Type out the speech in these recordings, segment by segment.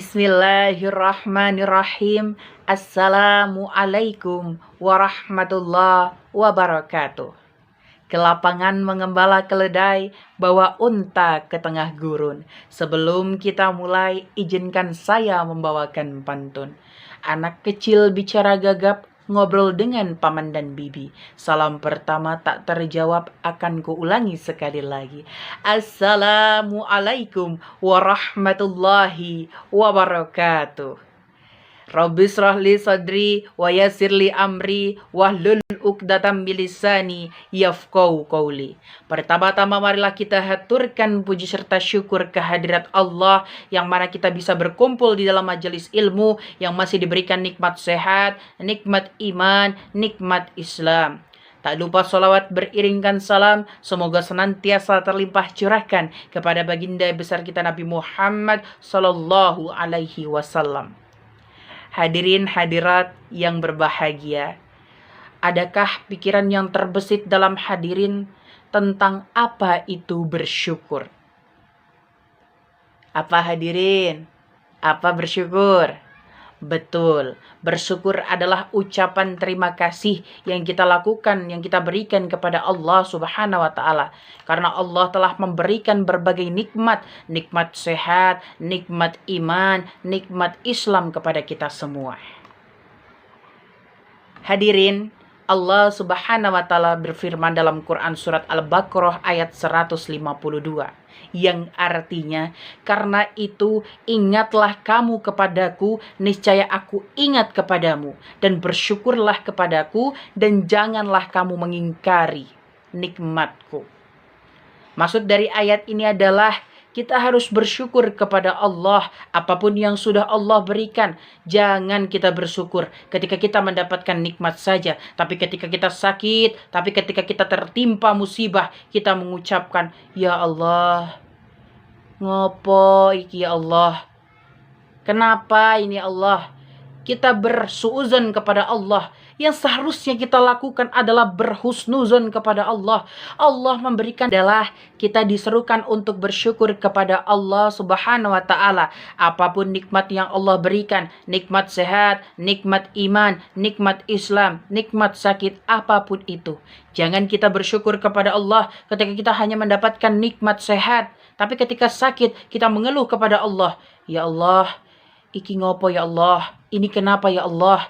Bismillahirrahmanirrahim. Assalamualaikum warahmatullahi wabarakatuh. Ke lapangan mengembala keledai, bawa unta ke tengah gurun. Sebelum kita mulai, izinkan saya membawakan pantun. Anak kecil bicara gagap, ngobrol dengan paman dan bibi. Salam pertama tak terjawab, akan kuulangi sekali lagi. Assalamualaikum warahmatullahi wabarakatuh. Rabbi shrah li sadri wa yassir li amri wahlul 'uqdatam min lisani yafqahu qawli. Pertama-tama marilah kita haturkan puji serta syukur kehadirat Allah yang mana kita bisa berkumpul di dalam majelis ilmu yang masih diberikan nikmat sehat, nikmat iman, nikmat Islam. Tak lupa sholawat beriringkan salam, semoga senantiasa terlimpah curahkan kepada baginda besar kita Nabi Muhammad sallallahu alaihi wasallam. Hadirin hadirat yang berbahagia, adakah pikiran yang terbesit dalam hadirin tentang apa itu bersyukur? Apa hadirin? Apa bersyukur? Betul, bersyukur adalah ucapan terima kasih yang kita lakukan, yang kita berikan kepada Allah Subhanahu wa Ta'ala. Karena Allah telah memberikan berbagai nikmat, nikmat sehat, nikmat iman, nikmat Islam kepada kita semua. Hadirin, Allah Subhanahu wa Ta'ala berfirman dalam Quran surat Al-Baqarah ayat 152 yang artinya, karena itu ingatlah kamu kepadaku, niscaya aku ingat kepadamu, dan bersyukurlah kepadaku, dan janganlah kamu mengingkari nikmatku. Maksud dari ayat ini adalah kita harus bersyukur kepada Allah apapun yang sudah Allah berikan. Jangan kita bersyukur ketika kita mendapatkan nikmat saja, tapi ketika kita sakit, tapi ketika kita tertimpa musibah, kita mengucapkan, ya Allah, ngopo iki ya Allah, kenapa ini Allah? Kita bersuuzon kepada Allah. Yang seharusnya kita lakukan adalah berhusnuzon kepada Allah. Allah memberikan adalah kita diserukan untuk bersyukur kepada Allah Subhanahu wa Ta'ala. Apapun nikmat yang Allah berikan, nikmat sehat, nikmat iman, nikmat Islam, nikmat sakit, apapun itu. Jangan kita bersyukur kepada Allah ketika kita hanya mendapatkan nikmat sehat, tapi ketika sakit kita mengeluh kepada Allah. Ya Allah, iki ngopo ya Allah? Ini kenapa ya Allah?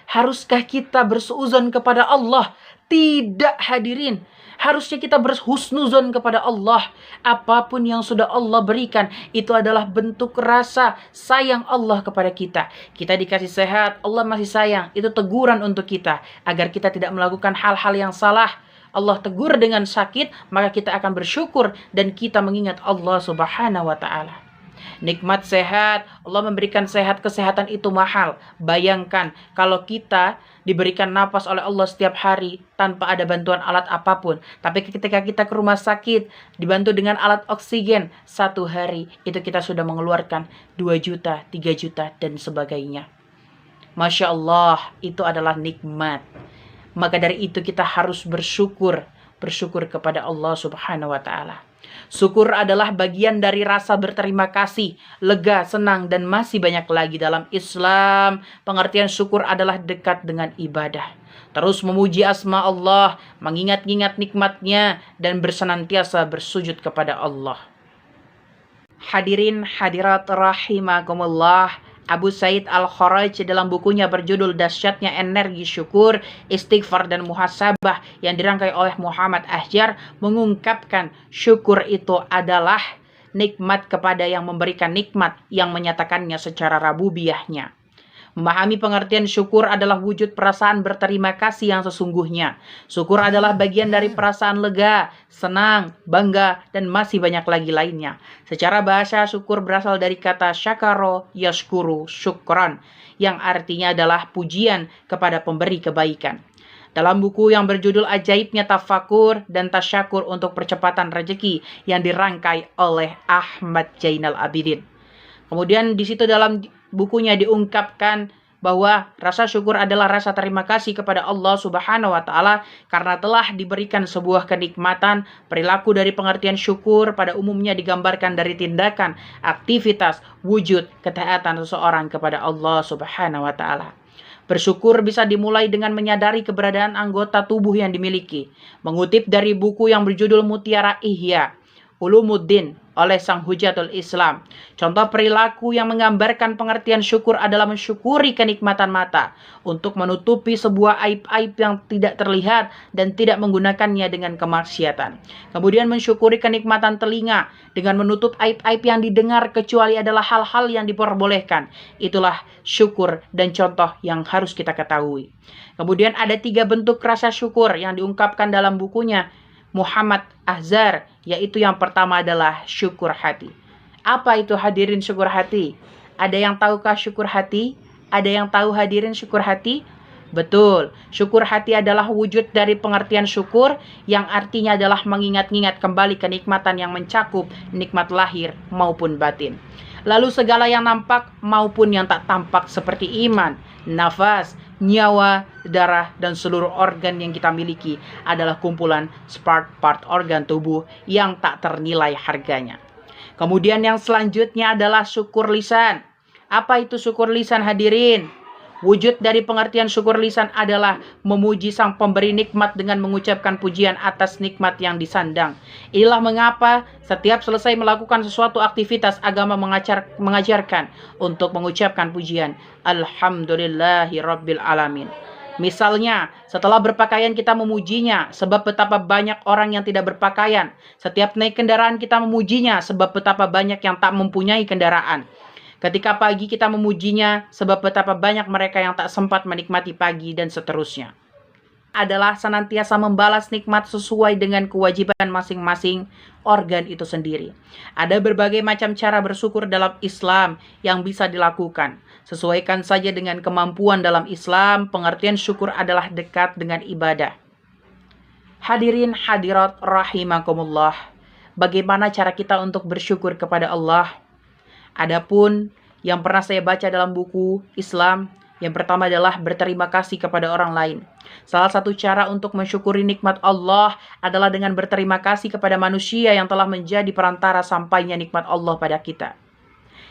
Haruskah kita bersuuzon kepada Allah? Tidak, hadirin. Harusnya kita berhusnuzon kepada Allah. Apapun yang sudah Allah berikan, itu adalah bentuk rasa sayang Allah kepada kita. Kita dikasih sehat, Allah masih sayang. Itu teguran untuk kita, agar kita tidak melakukan hal-hal yang salah. Allah tegur dengan sakit, maka kita akan bersyukur dan kita mengingat Allah Subhanahu wa Ta'ala. Nikmat sehat, Allah memberikan sehat, kesehatan itu mahal. Bayangkan kalau kita diberikan napas oleh Allah setiap hari tanpa ada bantuan alat apapun. Tapi ketika kita ke rumah sakit dibantu dengan alat oksigen, satu hari itu kita sudah mengeluarkan 2 juta, 3 juta dan sebagainya. Masya Allah, itu adalah nikmat. Maka dari itu kita harus bersyukur kepada Allah Subhanahu wa Ta'ala. Syukur adalah bagian dari rasa berterima kasih, lega, senang, dan masih banyak lagi dalam Islam. Pengertian syukur adalah dekat dengan ibadah. Terus memuji asma Allah, mengingat-ingat nikmatnya, dan bersenantiasa bersujud kepada Allah. Hadirin hadirat rahimakumullah, Abu Said Al-Kharaj dalam bukunya berjudul Dahsyatnya Energi Syukur, Istighfar dan Muhasabah yang dirangkai oleh Muhammad Ahjar mengungkapkan syukur itu adalah nikmat kepada yang memberikan nikmat yang menyatakannya secara rububiyahnya. Memahami pengertian syukur adalah wujud perasaan berterima kasih yang sesungguhnya. Syukur adalah bagian dari perasaan lega, senang, bangga, dan masih banyak lagi lainnya. Secara bahasa, syukur berasal dari kata syakaro yashkuru syukran, yang artinya adalah pujian kepada pemberi kebaikan. Dalam buku yang berjudul Ajaibnya Tafakur dan Tasyakur untuk Percepatan Rezeki yang dirangkai oleh Ahmad Zainal Abidin. Kemudian di situ dalam bukunya diungkapkan bahwa rasa syukur adalah rasa terima kasih kepada Allah Subhanahu wa taala karena telah diberikan sebuah kenikmatan. Perilaku dari pengertian syukur pada umumnya digambarkan dari tindakan, aktivitas, wujud ketaatan seseorang kepada Allah Subhanahu wa taala. Bersyukur bisa dimulai dengan menyadari keberadaan anggota tubuh yang dimiliki. Mengutip dari buku yang berjudul Mutiara Ihya Ulumuddin oleh Sang Hujatul Islam. Contoh perilaku yang menggambarkan pengertian syukur adalah mensyukuri kenikmatan mata untuk menutupi sebuah aib-aib yang tidak terlihat dan tidak menggunakannya dengan kemaksiatan. Kemudian mensyukuri kenikmatan telinga dengan menutup aib-aib yang didengar kecuali adalah hal-hal yang diperbolehkan. Itulah syukur dan contoh yang harus kita ketahui. Kemudian ada 3 bentuk rasa syukur yang diungkapkan dalam bukunya Muhammad Ahzar, yaitu yang pertama adalah syukur hati. Apa itu hadirin syukur hati? Ada yang tahukah syukur hati? Ada yang tahu hadirin syukur hati? Betul, syukur hati adalah wujud dari pengertian syukur yang artinya adalah mengingat-ingat kembali kenikmatan yang mencakup nikmat lahir maupun batin. Lalu segala yang nampak maupun yang tak tampak seperti iman, nafas, nyawa, darah, dan seluruh organ yang kita miliki adalah kumpulan part organ tubuh yang tak ternilai harganya. Kemudian yang selanjutnya adalah syukur lisan. Apa itu syukur lisan hadirin? Wujud dari pengertian syukur lisan adalah memuji sang pemberi nikmat dengan mengucapkan pujian atas nikmat yang disandang. Inilah mengapa setiap selesai melakukan sesuatu aktivitas agama mengajarkan untuk mengucapkan pujian Alhamdulillahi Rabbil Alamin. Misalnya, setelah berpakaian kita memujinya sebab betapa banyak orang yang tidak berpakaian. Setiap naik kendaraan kita memujinya sebab betapa banyak yang tak mempunyai kendaraan. Ketika pagi kita memujinya sebab betapa banyak mereka yang tak sempat menikmati pagi dan seterusnya. Adalah senantiasa membalas nikmat sesuai dengan kewajiban masing-masing organ itu sendiri. Ada berbagai macam cara bersyukur dalam Islam yang bisa dilakukan. Sesuaikan saja dengan kemampuan dalam Islam, pengertian syukur adalah dekat dengan ibadah. Hadirin hadirat rahimakumullah. Bagaimana cara kita untuk bersyukur kepada Allah? Adapun yang pernah saya baca dalam buku Islam, yang pertama adalah berterima kasih kepada orang lain. Salah satu cara untuk mensyukuri nikmat Allah adalah dengan berterima kasih kepada manusia yang telah menjadi perantara sampainya nikmat Allah pada kita.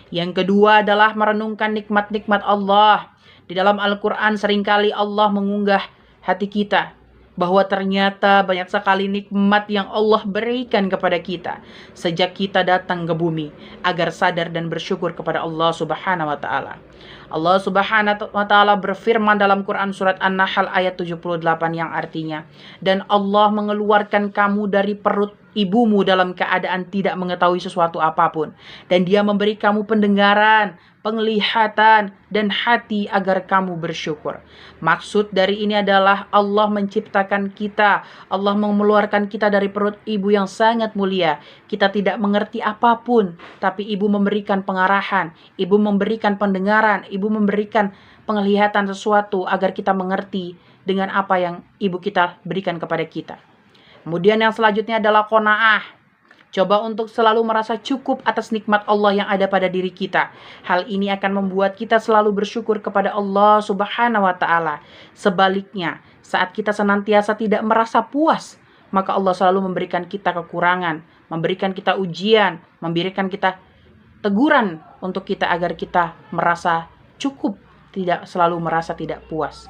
Yang kedua adalah merenungkan nikmat-nikmat Allah. Di dalam Al-Quran seringkali Allah mengunggah hati kita bahwa ternyata banyak sekali nikmat yang Allah berikan kepada kita sejak kita datang ke bumi agar sadar dan bersyukur kepada Allah Subhanahu wa taala. Allah Subhanahu wa taala berfirman dalam Quran surat An-Nahl ayat 78 yang artinya, dan Allah mengeluarkan kamu dari perut ibumu dalam keadaan tidak mengetahui sesuatu apapun, dan Dia memberi kamu pendengaran, penglihatan, dan hati agar kamu bersyukur. Maksud dari ini adalah Allah menciptakan kita, Allah mengeluarkan kita dari perut ibu yang sangat mulia. Kita tidak mengerti apapun, tapi ibu memberikan pengarahan, ibu memberikan pendengaran, ibu memberikan penglihatan sesuatu agar kita mengerti dengan apa yang ibu kita berikan kepada kita. Kemudian yang selanjutnya adalah qanaah. Coba untuk selalu merasa cukup atas nikmat Allah yang ada pada diri kita. Hal ini akan membuat kita selalu bersyukur kepada Allah Subhanahu wa taala. Sebaliknya, saat kita senantiasa tidak merasa puas, maka Allah selalu memberikan kita kekurangan, memberikan kita ujian, memberikan kita teguran untuk kita agar kita merasa cukup, tidak selalu merasa tidak puas.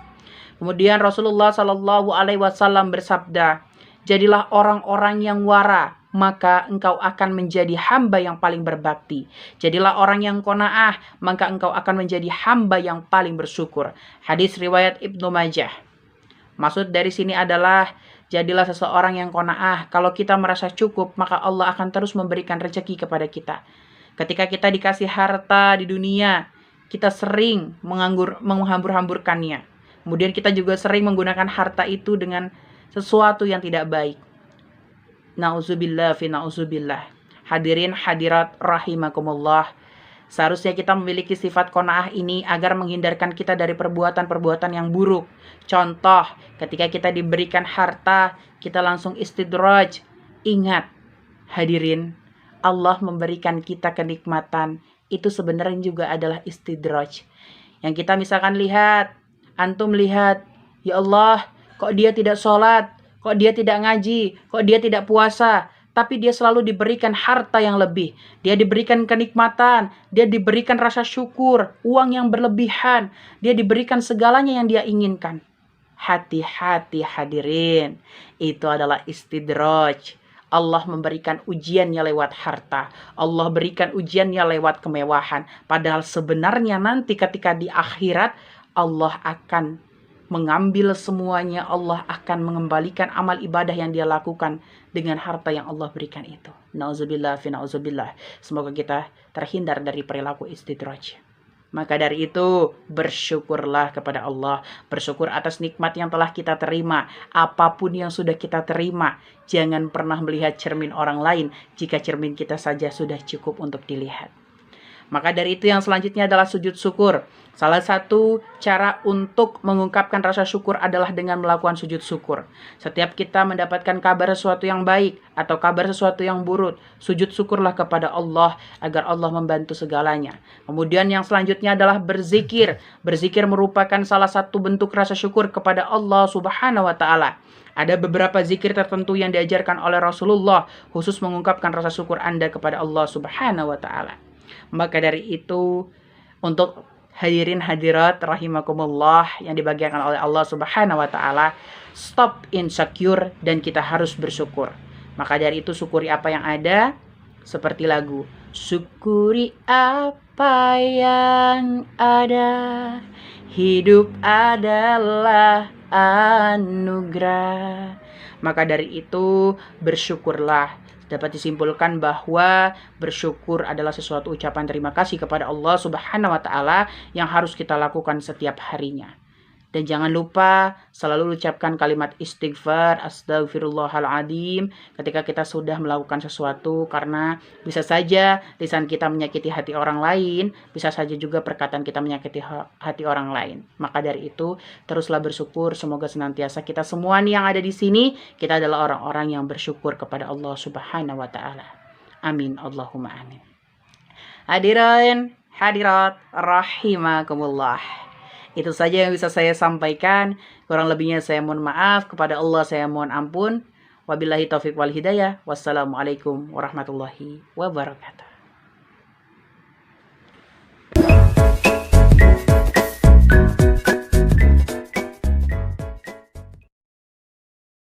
Kemudian Rasulullah Shallallahu alaihi wasallam bersabda, "Jadilah orang-orang yang wara, maka engkau akan menjadi hamba yang paling berbakti. Jadilah orang yang qanaah, maka engkau akan menjadi hamba yang paling bersyukur." Hadis riwayat Ibnu Majah. Maksud dari sini adalah jadilah seseorang yang qanaah. Kalau kita merasa cukup, maka Allah akan terus memberikan rezeki kepada kita. Ketika kita dikasih harta di dunia, kita sering menghambur-hamburkannya. Kemudian kita juga sering menggunakan harta itu dengan sesuatu yang tidak baik. Na'udzubillah fi na'udzubillah. Hadirin hadirat rahimakumullah. Seharusnya kita memiliki sifat qanaah ini agar menghindarkan kita dari perbuatan-perbuatan yang buruk. Contoh, ketika kita diberikan harta, kita langsung istidraj. Ingat, hadirin, Allah memberikan kita kenikmatan, itu sebenarnya juga adalah istidraj. Yang kita misalkan lihat, antum lihat, ya Allah, kok dia tidak sholat, kok dia tidak ngaji, kok dia tidak puasa, tapi dia selalu diberikan harta yang lebih. Dia diberikan kenikmatan, dia diberikan rasa syukur, uang yang berlebihan, dia diberikan segalanya yang dia inginkan. Hati-hati hadirin, itu adalah istidraj. Allah memberikan ujiannya lewat harta. Allah berikan ujiannya lewat kemewahan. Padahal sebenarnya nanti ketika di akhirat, Allah akan mengambil semuanya. Allah akan mengembalikan amal ibadah yang dia lakukan dengan harta yang Allah berikan itu. Nauzubillah fi nauzubillah. Semoga kita terhindar dari perilaku istidraj. Maka dari itu, bersyukurlah kepada Allah. Bersyukur atas nikmat yang telah kita terima. Apapun yang sudah kita terima, jangan pernah melihat cermin orang lain jika cermin kita saja sudah cukup untuk dilihat. Maka dari itu yang selanjutnya adalah sujud syukur. Salah satu cara untuk mengungkapkan rasa syukur adalah dengan melakukan sujud syukur. Setiap kita mendapatkan kabar sesuatu yang baik atau kabar sesuatu yang buruk, sujud syukurlah kepada Allah agar Allah membantu segalanya. Kemudian yang selanjutnya adalah berzikir. Berzikir merupakan salah satu bentuk rasa syukur kepada Allah Subhanahu wa Ta'ala. Ada beberapa zikir tertentu yang diajarkan oleh Rasulullah khusus mengungkapkan rasa syukur Anda kepada Allah Subhanahu wa Ta'ala. Maka dari itu, untuk hadirin hadirat rahimakumullah yang dibagikan oleh Allah Subhanahu wa Ta'ala, stop insecure dan kita harus bersyukur. Maka dari itu, syukuri apa yang ada, seperti lagu, syukuri apa yang ada, hidup adalah anugerah. Maka dari itu, bersyukurlah. Dapat disimpulkan bahwa bersyukur adalah sesuatu ucapan terima kasih kepada Allah Subhanahu wa Ta'ala yang harus kita lakukan setiap harinya. Dan jangan lupa selalu ucapkan kalimat istighfar, astagfirullahaladzim ketika kita sudah melakukan sesuatu, karena bisa saja lisan kita menyakiti hati orang lain, bisa saja juga perkataan kita menyakiti hati orang lain. Maka dari itu teruslah bersyukur. Semoga senantiasa kita semua nih yang ada di sini, kita adalah orang-orang yang bersyukur kepada Allah Subhanahu wa Ta'ala. Amin, Allahumma amin. Hadirin hadirat rahimakumullah. Itu saja yang bisa saya sampaikan. Kurang lebihnya saya mohon maaf. Kepada Allah saya mohon ampun. Wabillahi taufiq wal hidayah. Wassalamualaikum warahmatullahi wabarakatuh.